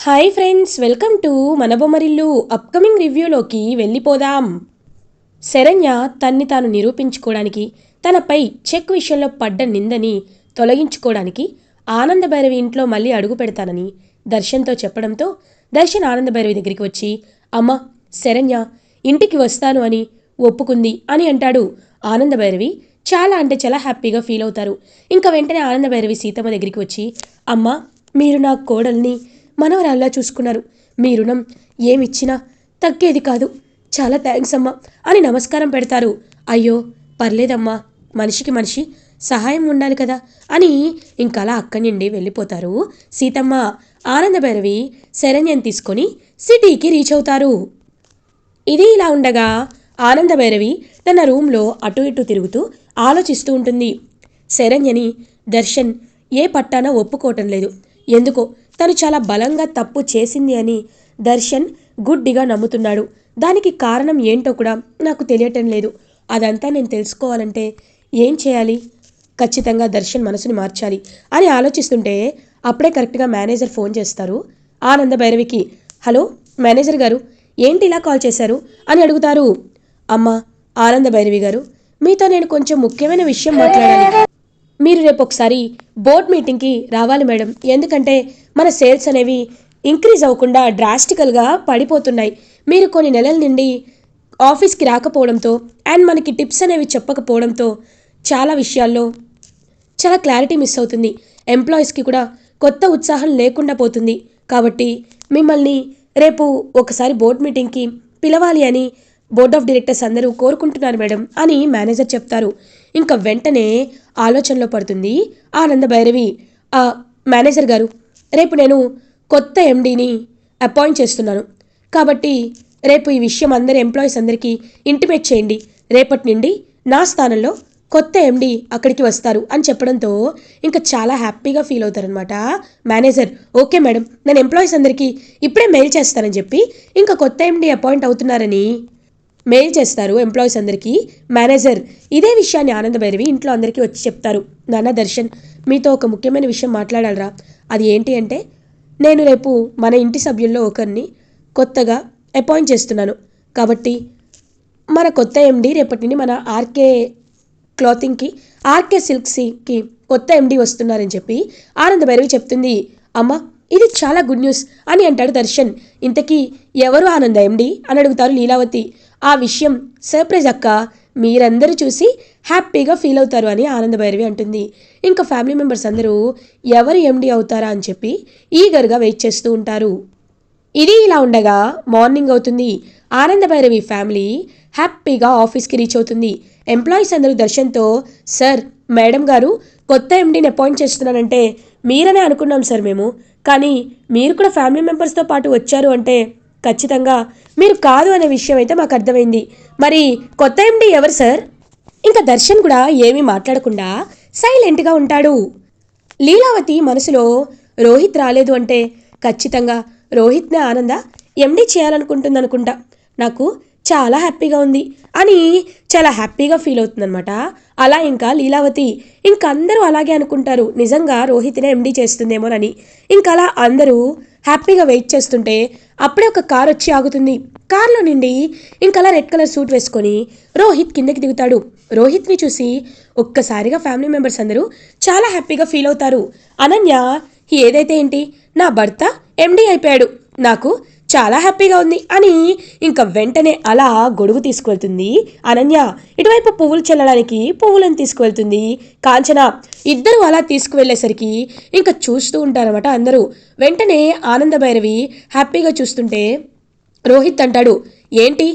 Hi friends, welcome to మన Bommarillu. Upcoming రివ్యూలోకి వెళ్ళిపోదాం. శరణ్య తన్ని తాను నిరూపించుకోవడానికి, తనపై చెక్ విషయంలో పడ్డ నిందని తొలగించుకోవడానికి ఆనందభైరవి ఇంట్లో మళ్ళీ అడుగు పెడతానని దర్శన్తో చెప్పడంతో దర్శన్ ఆనందభైరవి దగ్గరికి వచ్చి, అమ్మ శరణ్య ఇంటికి వస్తాను అని ఒప్పుకుంది అని అంటాడు. ఆనందభైరవి చాలా హ్యాపీగా ఫీల్ అవుతారు. ఇంకా వెంటనే ఆనందభైరవి సీతమ్మ దగ్గరికి వచ్చి, అమ్మ మీరు నా కోడల్ని మనవరాల్లా చూసుకున్నారు. మీ రుణం ఏమిచ్చినా తగ్గేది కాదు. చాలా థ్యాంక్స్ అమ్మా అని నమస్కారం పెడతారు. అయ్యో పర్లేదమ్మా, మనిషికి మనిషి సహాయం ఉండాలి కదా అని ఇంకలా అక్కడి నుండి వెళ్ళిపోతారు సీతమ్మ. ఆనందభైరవి శరణ్యం తీసుకొని సిటీకి రీచ్ అవుతారు. ఇది ఇలా ఉండగా ఆనందభైరవి తన రూమ్లో అటు ఇటు తిరుగుతూ ఆలోచిస్తూ ఉంటుంది. శరణ్యని దర్శన్ ఏ పట్టాన ఒప్పుకోవటం లేదు. ఎందుకో తను చాలా బలంగా తప్పు చేసింది అని దర్శన్ గుడ్డిగా నమ్ముతున్నాడు. దానికి కారణం ఏంటో కూడా నాకు తెలియటం లేదు. అదంతా నేను తెలుసుకోవాలంటే ఏం చేయాలి? ఖచ్చితంగా దర్శన్ మనసుని మార్చాలి అని ఆలోచిస్తుంటే అప్పుడే కరెక్ట్గా మేనేజర్ ఫోన్ చేస్తారు ఆనందభైరవికి. హలో మేనేజర్ గారు, ఏంటి ఇలా కాల్ చేశారు అని అడుగుతారు. అమ్మా ఆనందభైరవి గారు, మీతో నేను కొంచెం ముఖ్యమైన విషయం మాట్లాడాలి. మీరు రేపు ఒకసారి బోర్డ్ మీటింగ్కి రావాలి మేడం. ఎందుకంటే మన సేల్స్ అనేవి ఇంక్రీజ్ అవ్వకుండా డ్రాస్టికల్గా పడిపోతున్నాయి. మీరు కొన్ని నెలల నుండి ఆఫీస్కి రాకపోవడంతో అండ్ మనకి టిప్స్ అనేవి చెప్పకపోవడంతో చాలా విషయాల్లో చాలా క్లారిటీ మిస్ అవుతుంది. ఎంప్లాయీస్కి కూడా కొత్త ఉత్సాహం లేకుండా పోతుంది. కాబట్టి మిమ్మల్ని రేపు ఒకసారి బోర్డ్ మీటింగ్కి పిలవాలి అని బోర్డ్ ఆఫ్ డైరెక్టర్స్ అందరూ కోరుకుంటున్నారు మేడం అని మేనేజర్ చెప్తారు. ఇంకా వెంటనే ఆలోచనలో పడుతుంది ఆనందభైరవి. మేనేజర్ గారు, రేపు నేను కొత్త ఎండీని అపాయింట్ చేస్తున్నాను. కాబట్టి రేపు ఈ విషయం అందరి ఎంప్లాయీస్ అందరికీ ఇంటిమేట్ చేయండి. రేపటి నుండి నా స్థానంలో కొత్త ఎండీ అక్కడికి వస్తారు అని చెప్పడంతో ఇంకా చాలా హ్యాపీగా ఫీల్ అవుతారనమాట మేనేజర్. ఓకే మేడం, నేను ఎంప్లాయీస్ అందరికీ ఇప్పుడే మెయిల్ చేస్తానని చెప్పి ఇంకా కొత్త ఎండీ అపాయింట్ అవుతున్నారని మెయిల్ చేస్తారు ఎంప్లాయీస్ అందరికీ మేనేజర్. ఇదే విషయాన్ని ఆనందభైరవి ఇంట్లో అందరికీ వచ్చి చెప్తారు. నాన్న దర్శన్, మీతో ఒక ముఖ్యమైన విషయం మాట్లాడాలరా. అది ఏంటి అంటే, నేను రేపు మన ఇంటి సభ్యుల్లో ఒకరిని కొత్తగా అపాయింట్ చేస్తున్నాను. కాబట్టి మన కొత్త ఎండీ రేపటి నుండి మన ఆర్కే క్లాతింగ్కి, ఆర్కే సిల్క్స్కి కొత్త ఎండీ వస్తున్నారని చెప్పి ఆనందభైరవి చెప్తుంది. అమ్మ ఇది చాలా గుడ్ న్యూస్ అని అంటాడు దర్శన్. ఇంతకీ ఎవరు ఆనంద ఎండీ అని అడుగుతారు లీలావతి. ఆ విషయం సర్ప్రైజ్ అక్క, మీరందరూ చూసి హ్యాపీగా ఫీల్ అవుతారు అని ఆనందభైరవి అంటుంది. ఇంకా ఫ్యామిలీ మెంబర్స్ అందరూ ఎవరు ఎండీ అవుతారా అని చెప్పి ఈగర్గా వెయిట్ చేస్తూ ఉంటారు. ఇది ఇలా ఉండగా మార్నింగ్ అవుతుంది. ఆనందభైరవి ఫ్యామిలీ హ్యాపీగా ఆఫీస్కి రీచ్ అవుతుంది. ఎంప్లాయీస్ అందరూ దర్శన్తో, సార్ మేడం గారు కొత్త ఎండీని అపాయింట్ చేస్తున్నానంటే మీరనే అనుకున్నాం సార్ మేము, కానీ మీరు కూడా ఫ్యామిలీ మెంబర్స్తో పాటు వచ్చారు అంటే ఖచ్చితంగా మీరు కాదు అనే విషయం అయితే మాకు అర్థమైంది. మరి కొత్త ఎండీ ఎవరు సార్? ఇంకా దర్శన్ కూడా ఏమీ మాట్లాడకుండా సైలెంట్గా ఉంటాడు. లీలావతి మనసులో రోహిత్ రాలేదు అంటే ఖచ్చితంగా రోహిత్నే ఆనంద ఎండీ చేయాలనుకుంటుంది అనుకుంటా. నాకు చాలా హ్యాపీగా ఉంది అని చాలా హ్యాపీగా ఫీల్ అవుతుందనమాట. అలా ఇంకా లీలావతి ఇంకందరూ అలాగే అనుకుంటారు, నిజంగా రోహిత్నే ఎండీ చేస్తుందేమోనని. ఇంకా అలా అందరూ హ్యాపీగా వెయిట్ చేస్తుంటే అప్పుడే ఒక కార్ వచ్చి ఆగుతుంది. కార్లో నుండి ఇంకలా రెడ్ కలర్ సూట్ వేసుకొని రోహిత్ కిందకి దిగుతాడు. రోహిత్ని చూసి ఒక్కసారిగా ఫ్యామిలీ మెంబర్స్ అందరూ చాలా హ్యాపీగా ఫీల్ అవుతారు. అనన్య ఏదైతే ఏంటి, నా భర్త ఎండీ అయిపోయాడు, నాకు చాలా హ్యాపీగా ఉంది అని ఇంకా వెంటనే అలా గొడుగు తీసుకువెళ్తుంది అనన్య. ఇటువైపు పువ్వులు చల్లడానికి పువ్వులను తీసుకువెళ్తుంది కాంచన. ఇద్దరు అలా తీసుకువెళ్ళేసరికి ఇంకా చూస్తూ ఉంటారన్నమాట అందరూ. వెంటనే ఆనందభైరవి హ్యాపీగా చూస్తుంటే రోహిత్ అంటాడు, ఏంటి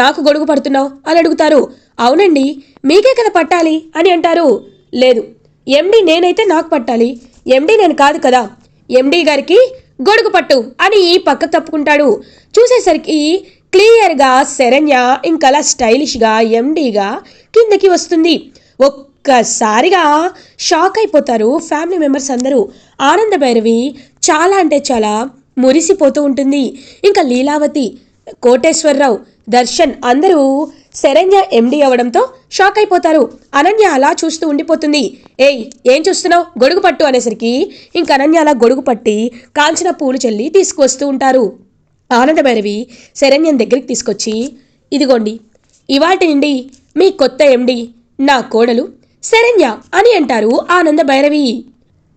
నాకు గొడుగు పడుతున్నావు అని అడుగుతారు. అవునండి, మీకే కదా పట్టాలి అని అంటారు. లేదు, ఎండీ నేనైతే నాకు పట్టాలి, ఎండీ నేను కాదు కదా, ఎండీ గారికి గొడుగు పట్టు అని పక్కకు తప్పుకుంటాడు. చూసేసరికి క్లియర్గా శరణ్య ఇంకలా స్టైలిష్గా ఎండీగా కిందకి వస్తుంది. ఒక్కసారిగా షాక్ అయిపోతారు ఫ్యామిలీ మెంబర్స్ అందరూ. ఆనందభైరవి చాలా అంటే చాలా మురిసిపోతూ ఉంటుంది. ఇంకా లీలావతి, కోటేశ్వరరావు, దర్శన్ అందరూ శరణ్య ఎండి అవ్వడంతో షాక్ అయిపోతారు. అనన్య అలా చూస్తూ ఉండిపోతుంది. ఏయ్ ఏం చూస్తున్నావు, గొడుగు పట్టు అనేసరికి ఇంక అనన్య అలా గొడుగు పట్టి కాంచిన పూలు చల్లి తీసుకువస్తూ ఉంటారు. ఆనందభైరవి శరణ్యం దగ్గరికి తీసుకొచ్చి, ఇదిగోండి ఇవాటి నుండి మీ కొత్త ఎండి నా కోడలు శరణ్య అని అంటారు ఆనందభైరవి.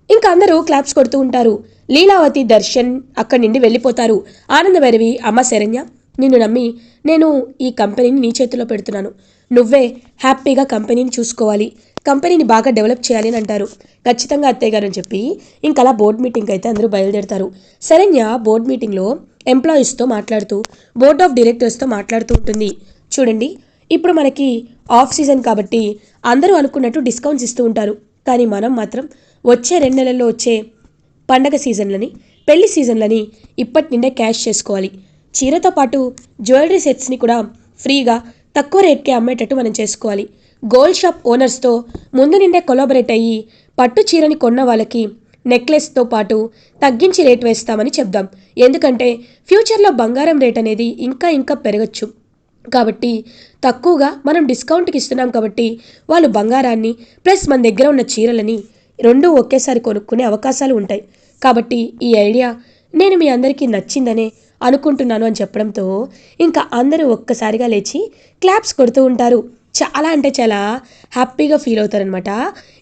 ఇంకా అందరూ క్లాప్స్ కొడుతూ ఉంటారు. లీలావతి, దర్శన్ అక్కడి నుండి వెళ్ళిపోతారు. ఆనందభైరవి, అమ్మ శరణ్య, నిన్ను నమ్మి నేను ఈ కంపెనీని నీ చేతిలో పెడుతున్నాను. నువ్వే హ్యాపీగా కంపెనీని చూసుకోవాలి, కంపెనీని బాగా డెవలప్ చేయాలి అని అంటారు. ఖచ్చితంగా అత్తయ్య గారు అని చెప్పి ఇంకలా బోర్డ్ మీటింగ్ అయితే అందరూ బయలుదేరుతారు. శరణ్య బోర్డ్ మీటింగ్లో ఎంప్లాయీస్తో మాట్లాడుతూ, బోర్డ్ ఆఫ్ డైరెక్టర్స్తో మాట్లాడుతూ ఉంటుంది. చూడండి, ఇప్పుడు మనకి ఆఫ్ సీజన్ కాబట్టి అందరూ అనుకున్నట్టు డిస్కౌంట్స్ ఇస్తూ ఉంటారు. కానీ మనం మాత్రం వచ్చే 2 నెలల్లో వచ్చే పండగ సీజన్లని, పెళ్లి సీజన్లని ఇప్పటి నిండే క్యాష్ చేసుకోవాలి. చీరతో పాటు జ్యువెలరీ సెట్స్ని కూడా ఫ్రీగా తక్కువ రేట్కే అమ్మేటట్టు మనం చేసుకోవాలి. గోల్డ్ షాప్ ఓనర్స్తో ముందు నిండే కొలాబరేట్ అయ్యి పట్టు చీరని కొన్న వాళ్ళకి నెక్లెస్తో పాటు తగ్గించి రేట్ వేస్తామని చెప్దాం. ఎందుకంటే ఫ్యూచర్లో బంగారం రేట్ అనేది ఇంకా పెరగచ్చు. కాబట్టి తక్కువగా మనం డిస్కౌంట్కి ఇస్తున్నాం కాబట్టి వాళ్ళు బంగారాన్ని ప్లస్ మన దగ్గర ఉన్న చీరలని రెండూ ఒకేసారి కొనుక్కునే అవకాశాలు ఉంటాయి. కాబట్టి ఈ ఐడియా నేను మీ అందరికీ నచ్చిందనే అనుకుంటున్నాను అని చెప్పడంతో ఇంకా అందరూ ఒక్కసారిగా లేచి క్లాప్స్ కొడుతూ ఉంటారు. చాలా అంటే చాలా హ్యాపీగా ఫీల్ అవుతారనమాట.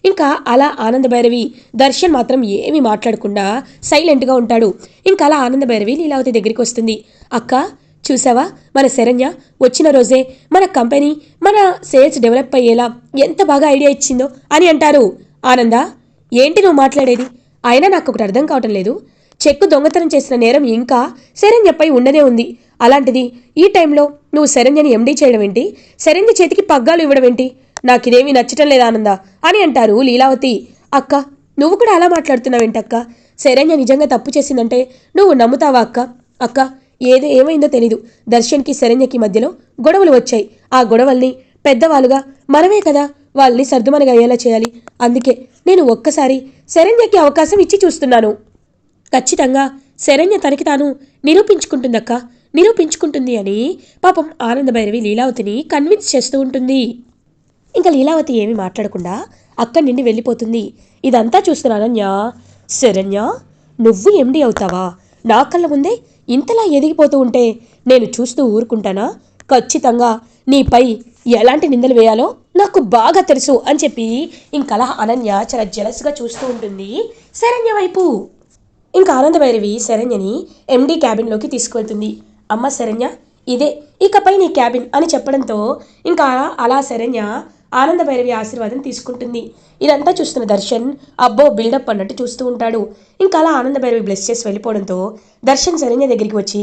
ఇంకా అలా ఆనందభైరవి, దర్శన్ మాత్రం ఏమీ మాట్లాడకుండా సైలెంట్గా ఉంటాడు. ఇంకా అలా ఆనందభైరవి లీలావతి దగ్గరికి వస్తుంది. అక్క చూసావా, మన శరణ్య వచ్చిన రోజే మన కంపెనీ, మన సేల్స్ డెవలప్ అయ్యేలా ఎంత బాగా ఐడియా ఇచ్చిందో అని అంటారు. ఆనంద, ఏంటి నువ్వు మాట్లాడేది? అయినా నాకు ఒకటి అర్థం కావటం లేదు. చెక్కు దొంగతనం చేసిన నేరం ఇంకా శరణ్యపై ఉండనే ఉంది. అలాంటిది ఈ టైంలో నువ్వు శరణ్యని ఎండీ చేయడం ఏంటి? శరణ్య చేతికి పగ్గాలు ఇవ్వడం ఏంటి? నాకిదేమీ నచ్చటం లేదు ఆనంద అని అంటారు లీలావతి. అక్క, నువ్వు కూడా అలా మాట్లాడుతున్నావేంటక్క? శరణ్య నిజంగా తప్పు చేసిందంటే నువ్వు నమ్ముతావా అక్క? అక్క, ఏమైందో తెలీదు. దర్శన్కి శరణ్యకి మధ్యలో గొడవలు వచ్చాయి. ఆ గొడవల్ని పెద్దవాళ్ళుగా మనమే కదా వాళ్ళని సర్దుమనగా అయ్యేలా చేయాలి. అందుకే నేను ఒక్కసారి శరణ్యకి అవకాశం ఇచ్చి చూస్తున్నాను. ఖచ్చితంగా శరణ్య తనకి తాను నిరూపించుకుంటుంది అని పాపం ఆనందభైరవి లీలావతిని కన్విన్స్ చేస్తూ ఉంటుంది. ఇంకా లీలావతి ఏమీ మాట్లాడకుండా అక్కడి నుండి వెళ్ళిపోతుంది. ఇదంతా చూస్తున్న అనన్య, శరణ్య నువ్వు ఎండి అవుతావా? నా కళ్ళ ముందే ఇంతలా ఎదిగిపోతూ ఉంటే నేను చూస్తూ ఊరుకుంటానా? ఖచ్చితంగా నీపై ఎలాంటి నిందలు వేయాలో నాకు బాగా తెలుసు అని చెప్పి ఇంకలా అనన్య చాలా జలస్గా చూస్తూ ఉంటుంది శరణ్య వైపు. ఇంకా ఆనందభైరవి శరణ్యని ఎండి క్యాబిన్లోకి తీసుకువెళ్తుంది. అమ్మ శరణ్య, ఇదే ఇకపై నీ క్యాబిన్ అని చెప్పడంతో ఇంకా అలా శరణ్య ఆనందభైరవి ఆశీర్వాదం తీసుకుంటుంది. ఇదంతా చూస్తున్న దర్శన్ అబ్బో బిల్డప్ అన్నట్టు చూస్తూ ఉంటాడు. ఇంకా అలా ఆనందభైరవి బ్లెస్ చేసి వెళ్ళిపోవడంతో దర్శన్ శరణ్య దగ్గరికి వచ్చి,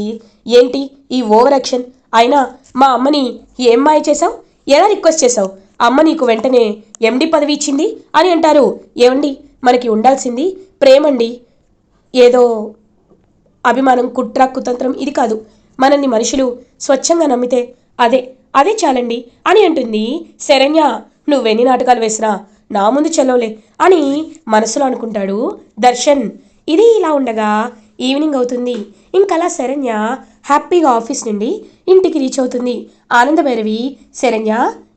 ఏంటి ఈ ఓవర్ యాక్షన్? అయినా మా అమ్మని ఏం మాయ చేసావు? ఎలా రిక్వెస్ట్ చేసావు? అమ్మ నీకు వెంటనే ఎండి పదవి ఇచ్చింది అని అంటారు. ఏమండి, మనకి ఉండాల్సింది ప్రేమండి, ఏదో అభిమానం, కుట్ర, కుతంత్రం ఇది కాదు. మనల్ని మనుషులు స్వచ్ఛంగా నమ్మితే అదే చాలండి అని అంటుంది శరణ్య. నువ్వెన్ని నాటకాలు వేసినా నా ముందు చెల్లవులే అని మనసులో అనుకుంటాడు దర్శన్. ఇది ఇలా ఉండగా ఈవినింగ్ అవుతుంది. ఇంకలా శరణ్య హ్యాపీగా ఆఫీస్ నుండి ఇంటికి రీచ్ అవుతుంది. ఆనందభైరవి, శరణ్య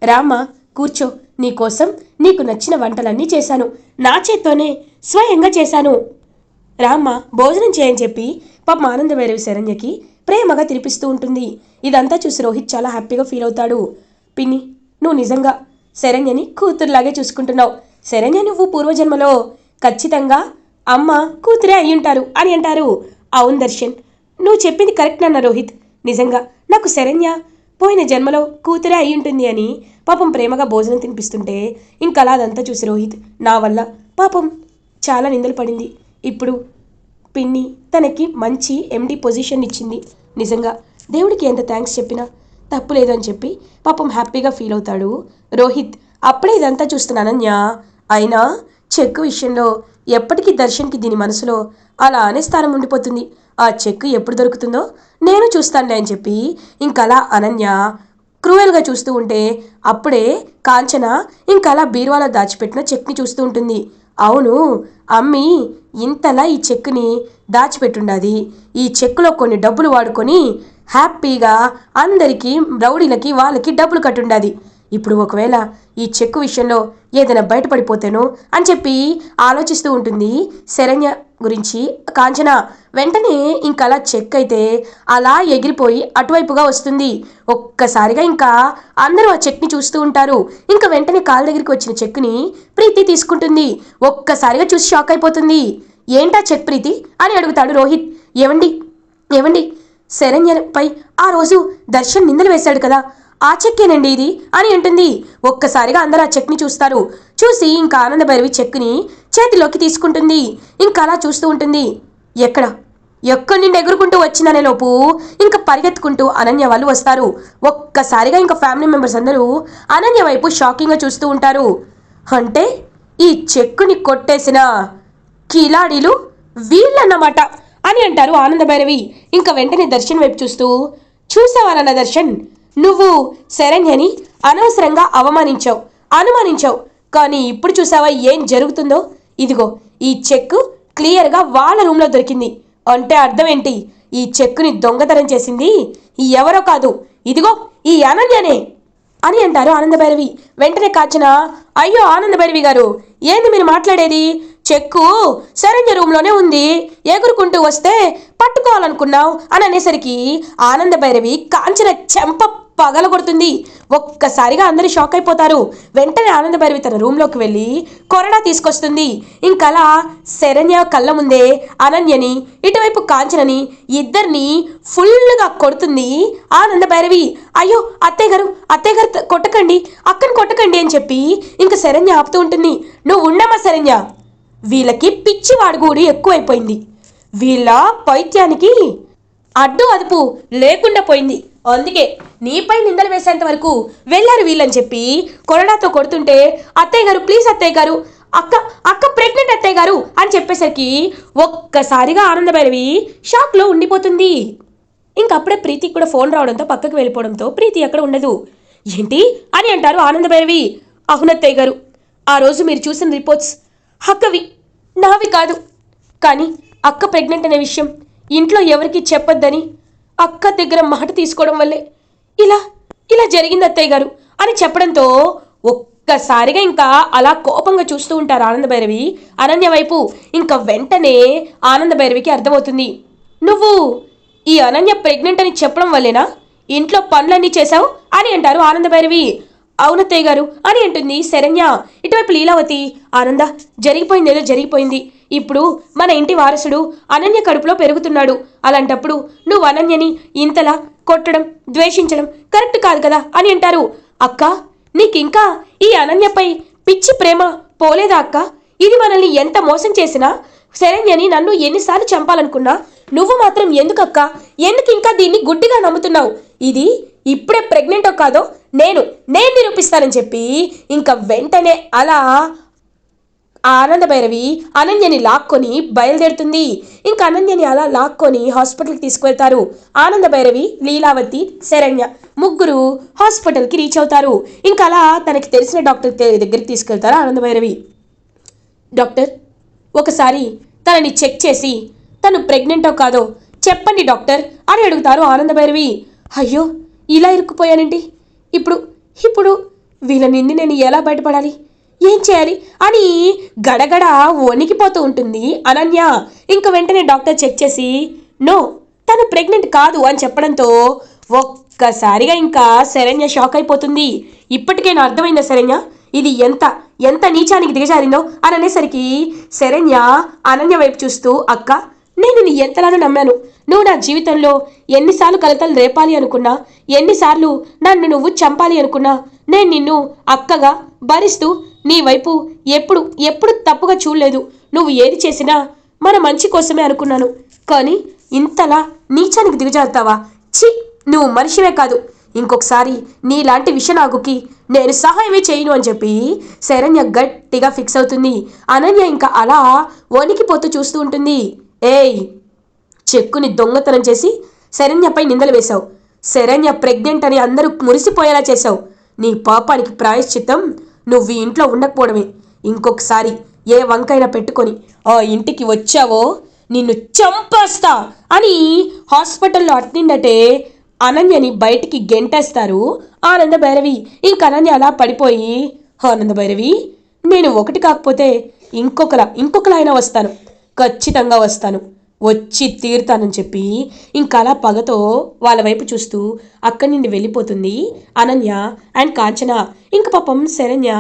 రామ్మ కూర్చో, నీకోసం నీకు నచ్చిన వంటలన్నీ చేశాను, నా చేత్తోనే స్వయంగా చేశాను, రామ్మ భోజనం చేయని చెప్పి పాపం ఆనందభైరవి శరణ్యకి ప్రేమగా తినిపిస్తూ ఉంటుంది. ఇదంతా చూసి రోహిత్ చాలా హ్యాపీగా ఫీల్ అవుతాడు. పిన్ని, నువ్వు నిజంగా శరణ్యని కూతురులాగే చూసుకుంటున్నావు. శరణ్య నువ్వు పూర్వజన్మలో ఖచ్చితంగా అమ్మ కూతురే అయ్యుంటారు అని అంటారు. అవును దర్శన్, నువ్వు చెప్పింది కరెక్ట్ అన్న రోహిత్. నిజంగా నాకు శరణ్య పోయిన జన్మలో కూతురే అయ్యుంటుంది అని పాపం ప్రేమగా భోజనం తినిపిస్తుంటే ఇంకలా అదంతా చూసి రోహిత్, నా వల్ల పాపం చాలా నిందలు పడింది. ఇప్పుడు పిన్ని తనకి మంచి ఎండి పొజిషన్ ఇచ్చింది. నిజంగా దేవుడికి ఎంత థ్యాంక్స్ చెప్పినా తప్పు లేదని చెప్పి పాపం హ్యాపీగా ఫీల్ అవుతాడు రోహిత్. అప్పుడే ఇదంతా చూస్తున్న అనన్య, అయినా చెక్కు విషయంలో ఎప్పటికీ దర్శన్కి దీని మనసులో అలానే స్థానం ఉండిపోతుంది. ఆ చెక్కు ఎప్పుడు దొరుకుతుందో నేను చూస్తానులే అని చెప్పి ఇంకలా అనన్య క్రూయల్గా చూస్తూ ఉంటే అప్పుడే కాంచన ఇంకలా బీరువాలో దాచిపెట్టిన చెక్ని చూస్తూ ఉంటుంది. అవును, అమ్మి ఇంతలా ఈ చెక్కుని దాచిపెట్టుండాది. ఈ చెక్కులో కొన్ని డబ్బులు వాడుకొని హ్యాపీగా అందరికీ రౌడీలకి వాళ్ళకి డబ్బులు కట్టుండాది. ఇప్పుడు ఒకవేళ ఈ చెక్కు విషయంలో ఏదైనా బయటపడిపోతేనో అని చెప్పి ఆలోచిస్తూ ఉంటుంది శరణ్య గురించి కాంచన. వెంటనే ఇంకలా చెక్ అయితే అలా ఎగిరిపోయి అటువైపుగా వస్తుంది. ఒక్కసారిగా ఇంకా అందరూ ఆ చెక్ని చూస్తూ ఉంటారు. ఇంకా వెంటనే కాళ్ళ దగ్గరికి వచ్చిన చెక్ని ప్రీతి తీసుకుంటుంది. ఒక్కసారిగా చూసి షాక్ అయిపోతుంది. ఏంటా చెక్ ప్రీతి అని అడుగుతాడు రోహిత్. ఏవండి ఏవండి శరణ్యపై ఆ రోజు దర్శన్ నిందలు వేశాడు కదా, ఆ చెక్కేనండి ఇది అని అంటుంది. ఒక్కసారిగా అందరూ ఆ చెక్ని చూస్తారు. చూసి ఇంకా ఆనందభైరవి చెక్ని చేతిలోకి తీసుకుంటుంది. ఇంకా అలా చూస్తూ ఉంటుంది. ఎక్కడి నుండి ఎగురుకుంటూ వచ్చిందనే లోపు ఇంకా పరిగెత్తుకుంటూ అనన్య వాళ్ళు వస్తారు. ఒక్కసారిగా ఇంకా ఫ్యామిలీ మెంబర్స్ అందరూ అనన్య వైపు షాకింగ్గా చూస్తూ ఉంటారు. అంటే ఈ చెక్కుని కొట్టేసిన కిలాడీలు వీళ్ళన్నమాట అని అంటారు ఆనందభైరవి. ఇంకా వెంటనే దర్శన్ వైపు చూస్తూ, చూసావానన్న దర్శన్, నువ్వు శరణ్యని అనవసరంగా అనుమానించావు, కానీ ఇప్పుడు చూసావా ఏం జరుగుతుందో? ఇదిగో ఈ చెక్కు క్లియర్గా వాళ్ళ రూమ్లో దొరికింది. అంటే అర్థం ఏంటి? ఈ చెక్కుని దొంగతనం చేసింది ఎవరో కాదు, ఇదిగో ఈ అనన్యనే అని అంటారు ఆనందభైరవి. వెంటనే కాంచన, అయ్యో ఆనందభైరవి గారు, ఏంది మీరు మాట్లాడేది? చెక్కు శరణ్య రూమ్లోనే ఉంది, ఎగురుకుంటూ వస్తే పట్టుకోవాలనుకున్నావు అని అనేసరికి ఆనందభైరవి కాంచన చెంప పగలగొడుతుంది. ఒక్కసారిగా అందరూ షాక్ అయిపోతారు. వెంటనే ఆనందభైరవి తన రూమ్లోకి వెళ్ళి కొరడా తీసుకొస్తుంది. ఇంకలా శరణ్య కళ్ళ ముందే అనన్యని ఇటువైపు కాంచనని ఇద్దరిని ఫుల్గా కొడుతుంది ఆనందభైరవి. అయ్యో అత్తయ్య గారు కొట్టకండి, అక్కని కొట్టకండి అని చెప్పి ఇంకా శరణ్య ఆపుతూ ఉంటుంది. నువ్వు ఉండమ్మా శరణ్య, వీళ్ళకి పిచ్చి వాడుగూడి ఎక్కువైపోయింది, వీళ్ళ పైత్యానికి అడ్డు అదుపు లేకుండా పోయింది, అందుకే నీపై నిందలు వేసేంత వరకు వెళ్ళారు వీళ్ళని చెప్పి కొరడాతో కొడుతుంటే, అత్తయ్య గారు ప్లీజ్ అత్తయ్య గారు, అక్క ప్రెగ్నెంట్ అత్తయ్య గారు అని చెప్పేసరికి ఒక్కసారిగా ఆనందభైరవి షాక్లో ఉండిపోతుంది. ఇంకప్పుడే ప్రీతికి కూడా ఫోన్ రావడంతో పక్కకు వెళ్ళిపోవడంతో ప్రీతి అక్కడ ఉండదు. ఏంటి అని అంటారు ఆనందభైరవి. అవునత్తయ్య గారు, ఆ రోజు మీరు చూసిన రిపోర్ట్స్ అక్కవి, నావి కాదు. కానీ అక్క ప్రెగ్నెంట్ అనే విషయం ఇంట్లో ఎవరికి చెప్పొద్దని అక్క దగ్గర మాట తీసుకోవడం వల్లే ఇలా జరిగింది అత్తయ్య గారు అని చెప్పడంతో ఒక్కసారిగా ఇంకా అలా కోపంగా చూస్తూ ఉంటారు ఆనందభైరవి అనన్య వైపు. ఇంకా వెంటనే ఆనందభైరవికి అర్థమవుతుంది, నువ్వు ఈ అనన్య ప్రెగ్నెంట్ అని చెప్పడం వల్లేనా ఇంట్లో పనులన్నీ చేశావు అని అంటారు ఆనందభైరవి. అవునత్తయ్య గారు అని అంటుంది శరణ్య. ఇటువైపు లీలావతి, ఆనంద జరిగిపోయిందేదో జరిగిపోయింది, ఇప్పుడు మన ఇంటి వారసుడు అనన్య కడుపులో పెరుగుతున్నాడు, అలాంటప్పుడు నువ్వు అనన్యని ఇంతలా కొట్టడం ద్వేషించడం కరెక్ట్ కాదు కదా అని అంటారు. అక్క, నీకింకా ఈ అనన్యపై పిచ్చి ప్రేమ పోలేదా అక్క? ఇది మనల్ని ఎంత మోసం చేసినా శరణ్యని నన్ను ఎన్నిసార్లు చంపాలనుకున్నా నువ్వు మాత్రం ఎందుకక్క, ఎందుకు ఇంకా దీన్ని గుడ్డిగా నమ్ముతున్నావు? ఇది ఇప్పుడే ప్రెగ్నెంటో కాదో నేను నిరూపిస్తానని చెప్పి ఇంకా వెంటనే అలా ఆనందభైరవి అనన్యని లాక్కొని బయలుదేరుతుంది. ఇంకా అనన్యని అలా లాక్కొని హాస్పిటల్కి తీసుకువెళ్తారు. ఆనందభైరవి, లీలావతి, శరణ్య ముగ్గురు హాస్పిటల్కి రీచ్ అవుతారు. ఇంకా అలా తనకి తెలిసిన డాక్టర్ దగ్గరికి తీసుకెళ్తారు ఆనందభైరవి. డాక్టర్, ఒకసారి తనని చెక్ చేసి తను ప్రెగ్నెంటో కాదో చెప్పండి డాక్టర్ అని అడుగుతారు ఆనందభైరవి. అయ్యో, ఇలా ఇరుక్కుపోయానండి, ఇప్పుడు వీళ్ళ నుండి నేను ఎలా బయటపడాలి, ఏం చేయాలి అని గడగడ వణికిపోతూ ఉంటుంది అనన్య. ఇంక వెంటనే డాక్టర్ చెక్ చేసి నో, తను ప్రెగ్నెంట్ కాదు అని చెప్పడంతో ఒక్కసారిగా ఇంకా శరణ్య షాక్ అయిపోతుంది. ఇప్పటికే నా అర్థమైందా శరణ్య, ఇది ఎంత నీచానికి దిగజారిందో అని అనేసరికి శరణ్య అనన్య వైపు చూస్తూ, అక్క, నేను నీ ఎంతలానో నమ్మాను, నువ్వు నా జీవితంలో ఎన్నిసార్లు కలతలు రేపాలి అనుకున్నా, ఎన్నిసార్లు నన్ను నువ్వు చంపాలి అనుకున్నా నేను నిన్ను అక్కగా భరిస్తూ నీ వైపు ఎప్పుడు తప్పుగా చూడలేదు. నువ్వు ఏది చేసినా మన మంచి కోసమే అనుకున్నాను, కానీ ఇంతలా నీచానికి దిగజారుతావా? ఛీ, నువ్వు మనిషివే కాదు, ఇంకొకసారి నీలాంటి విషనాగుకి నేను సహాయమే చేయను అని చెప్పి శరణ్య గట్టిగా ఫిక్స్ అవుతుంది. అనన్య ఇంకా అలా వణికిపోతూ చూస్తూ ఉంటుంది. ఏయ్, చెక్కుని దొంగతనం చేసి శరణ్యపై నిందలు వేశావు, శరణ్య ప్రెగ్నెంట్ అని అందరూ మురిసిపోయేలా చేశావు. నీ పాపానికి ప్రాయశ్చిత్తం నువ్వు ఈ ఇంట్లో ఉండకపోవడమే. ఇంకొకసారి ఏ వంకైనా పెట్టుకొని ఆ ఇంటికి వచ్చావో నిన్ను చంపేస్తా అని హాస్పిటల్లో అట్నిండటే అనన్యని బయటికి గెంటేస్తారు ఆనంద భైరవి. ఇంక అనన్య అలా పడిపోయి, ఆనంద భైరవి నేను ఒకటి కాకపోతే ఇంకొకలా అయినా వస్తాను, ఖచ్చితంగా వస్తాను, వచ్చి తీరుతానని చెప్పి ఇంకా అలా పగతో వాళ్ళ వైపు చూస్తూ అక్కడి నుండి వెళ్ళిపోతుంది అనన్య అండ్ కాంచన. ఇంక పాపం శరణ్య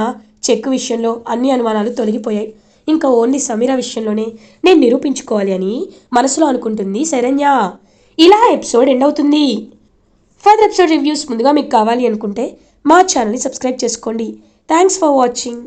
చెక్కు విషయంలో అన్ని అనుమానాలు తొలగిపోయాయి. ఇంకా ఓన్లీ సమీర విషయంలోనే నేను నిరూపించుకోవాలి అని మనసులో అనుకుంటుంది శరణ్య. ఇలా ఎపిసోడ్ ఎండ్ అవుతుంది. ఫర్దర్ ఎపిసోడ్ రివ్యూస్ ముందుగా మీకు కావాలి అనుకుంటే మా ఛానల్ని సబ్స్క్రైబ్ చేసుకోండి. Thanks for watching.